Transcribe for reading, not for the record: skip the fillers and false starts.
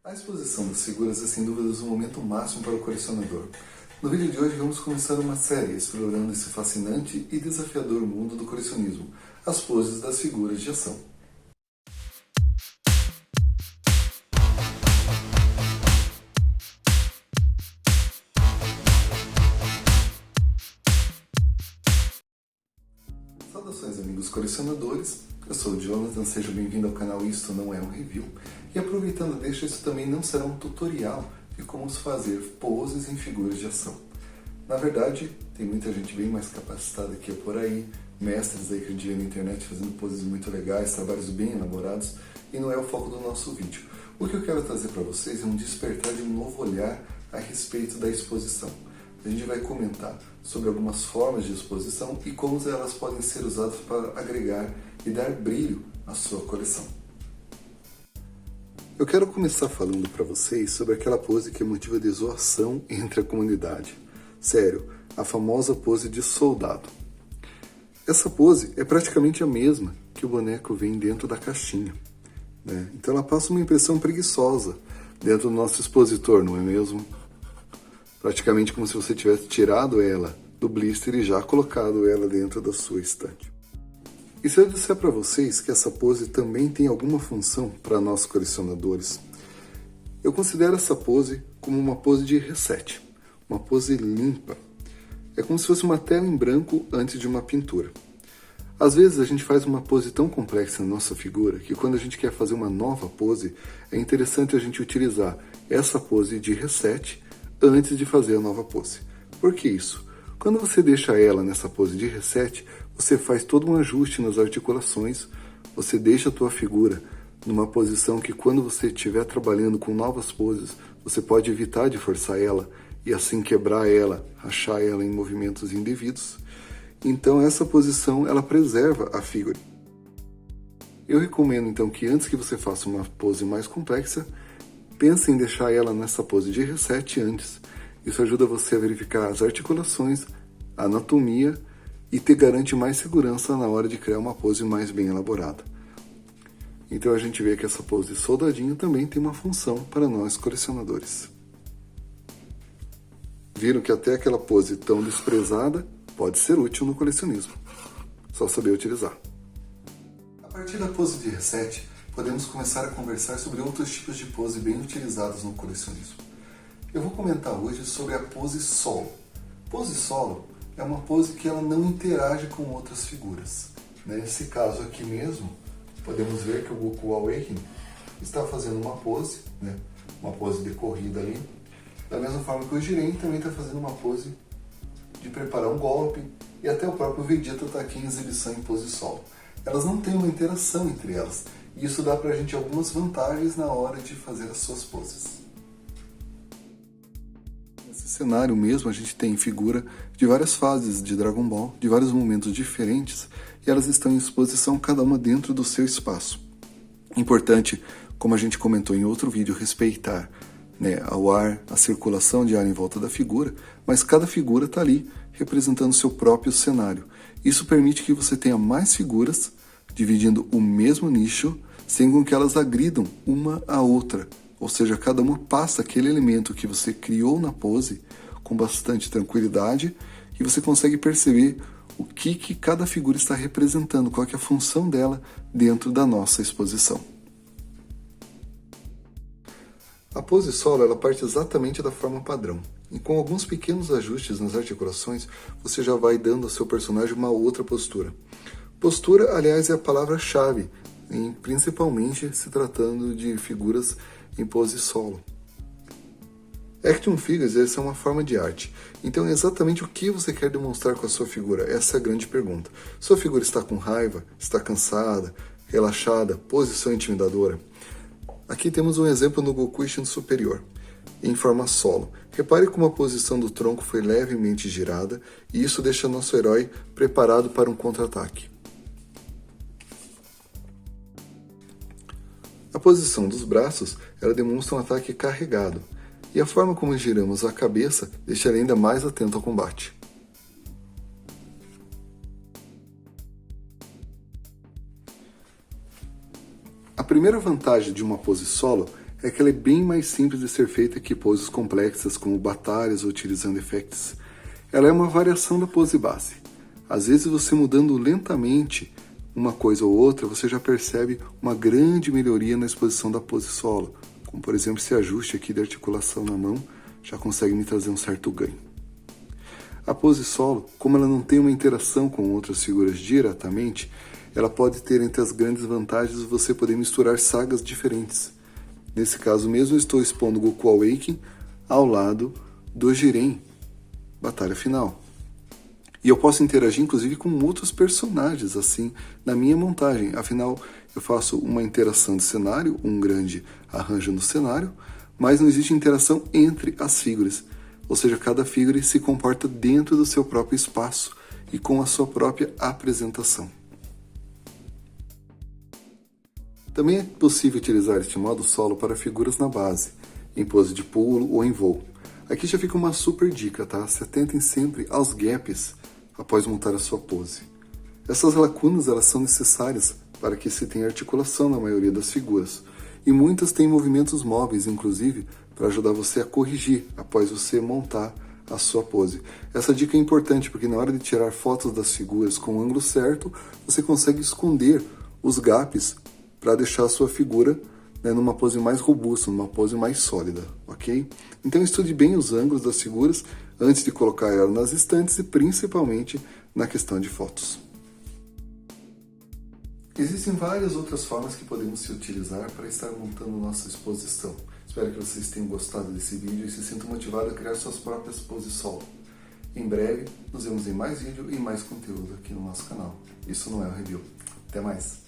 A exposição das figuras é sem dúvidas o momento máximo para o colecionador. No vídeo de hoje vamos começar uma série explorando esse fascinante e desafiador mundo do colecionismo, as poses das figuras de ação. Saudações amigos colecionadores, eu sou o Jonathan, seja bem-vindo ao canal Isto Não É Um Review. E aproveitando deixa, isso também não será um tutorial de como fazer poses em figuras de ação. Na verdade, tem muita gente bem mais capacitada que eu por aí, mestres aí que a gente vê na internet fazendo poses muito legais, trabalhos bem elaborados, e não é o foco do nosso vídeo. O que eu quero trazer para vocês é um despertar de um novo olhar a respeito da exposição. A gente vai comentar sobre algumas formas de exposição e como elas podem ser usadas para agregar e dar brilho à sua coleção. Eu quero começar falando para vocês sobre aquela pose que é motivo de zoação entre a comunidade. Sério, a famosa pose de soldado. Essa pose é praticamente a mesma que o boneco vem dentro da caixinha, né? Então ela passa uma impressão preguiçosa dentro do nosso expositor, não é mesmo? Praticamente como se você tivesse tirado ela do blister e já colocado ela dentro da sua estante. E se eu disser para vocês que essa pose também tem alguma função para nós colecionadores, eu considero essa pose como uma pose de reset, uma pose limpa. É como se fosse uma tela em branco antes de uma pintura. Às vezes a gente faz uma pose tão complexa na nossa figura que quando a gente quer fazer uma nova pose, é interessante a gente utilizar essa pose de reset antes de fazer a nova pose. Por que isso? Quando você deixa ela nessa pose de reset, você faz todo um ajuste nas articulações, você deixa a tua figura numa posição que quando você estiver trabalhando com novas poses, você pode evitar de forçar ela e assim quebrar ela, rachar ela em movimentos indevidos. Então essa posição, ela preserva a figura. Eu recomendo então que antes que você faça uma pose mais complexa, pense em deixar ela nessa pose de reset antes. Isso ajuda você a verificar as articulações, a anatomia e te garante mais segurança na hora de criar uma pose mais bem elaborada. Então a gente vê que essa pose de soldadinho também tem uma função para nós colecionadores. Viram que até aquela pose tão desprezada pode ser útil no colecionismo. Só saber utilizar. A partir da pose de reset, podemos começar a conversar sobre outros tipos de pose bem utilizados no colecionismo. Eu vou comentar hoje sobre a pose solo. Pose solo é uma pose que ela não interage com outras figuras. Nesse caso aqui mesmo, podemos ver que o Goku Awakening está fazendo uma pose, uma pose de corrida ali. Da mesma forma que o Jiren também está fazendo uma pose de preparar um golpe, e até o próprio Vegeta está aqui em exibição em pose solo. Elas não têm uma interação entre elas, e isso dá pra gente algumas vantagens na hora de fazer as suas poses. Nesse cenário mesmo a gente tem figura de várias fases de Dragon Ball, de vários momentos diferentes, e elas estão em exposição cada uma dentro do seu espaço. Importante, como a gente comentou em outro vídeo, respeitar ao ar, a circulação de ar em volta da figura, mas cada figura está ali representando seu próprio cenário. Isso permite que você tenha mais figuras dividindo o mesmo nicho, sem com que elas agridam uma a outra. Ou seja, cada uma passa aquele elemento que você criou na pose com bastante tranquilidade e você consegue perceber o que cada figura está representando, qual que é a função dela dentro da nossa exposição. A pose solo ela parte exatamente da forma padrão, e com alguns pequenos ajustes nas articulações, você já vai dando ao seu personagem uma outra postura. Postura, aliás, é a palavra-chave, principalmente se tratando de figuras em pose solo. Action Figures essa é uma forma de arte, então é exatamente o que você quer demonstrar com a sua figura, essa é a grande pergunta. Sua figura está com raiva, está cansada, relaxada, posição intimidadora? Aqui temos um exemplo no Goku Instinto Superior, em forma solo. Repare como a posição do tronco foi levemente girada e isso deixa nosso herói preparado para um contra-ataque. A posição dos braços ela demonstra um ataque carregado e a forma como giramos a cabeça deixa ele ainda mais atento ao combate. A primeira vantagem de uma pose solo é que ela é bem mais simples de ser feita que poses complexas como batalhas ou utilizando effects. Ela é uma variação da pose base. Às vezes você mudando lentamente uma coisa ou outra, você já percebe uma grande melhoria na exposição da pose solo, como por exemplo esse ajuste aqui de articulação na mão, já consegue me trazer um certo ganho. A pose solo, como ela não tem uma interação com outras figuras diretamente, ela pode ter entre as grandes vantagens você poder misturar sagas diferentes. Nesse caso mesmo, eu estou expondo Goku Awakening ao lado do Jiren, batalha final. E eu posso interagir, inclusive, com outros personagens, assim, na minha montagem. Afinal, eu faço uma interação de cenário, um grande arranjo no cenário, mas não existe interação entre as figuras. Ou seja, cada figura se comporta dentro do seu próprio espaço e com a sua própria apresentação. Também é possível utilizar este modo solo para figuras na base, em pose de pulo ou em voo. Aqui já fica uma super dica, tá? Se atentem sempre aos gaps após montar a sua pose. Essas lacunas elas são necessárias para que se tenha articulação na maioria das figuras, e muitas têm movimentos móveis, inclusive, para ajudar você a corrigir após você montar a sua pose. Essa dica é importante porque na hora de tirar fotos das figuras com o ângulo certo, você consegue esconder os gaps para deixar a sua figura, né, numa pose mais robusta, numa pose mais sólida, ok? Então estude bem os ângulos das figuras antes de colocar ela nas estantes e principalmente na questão de fotos. Existem várias outras formas que podemos se utilizar para estar montando nossa exposição. Espero que vocês tenham gostado desse vídeo e se sintam motivados a criar suas próprias poses solo. Em breve, nos vemos em mais vídeo e mais conteúdo aqui no nosso canal. Isso não é um review. Até mais!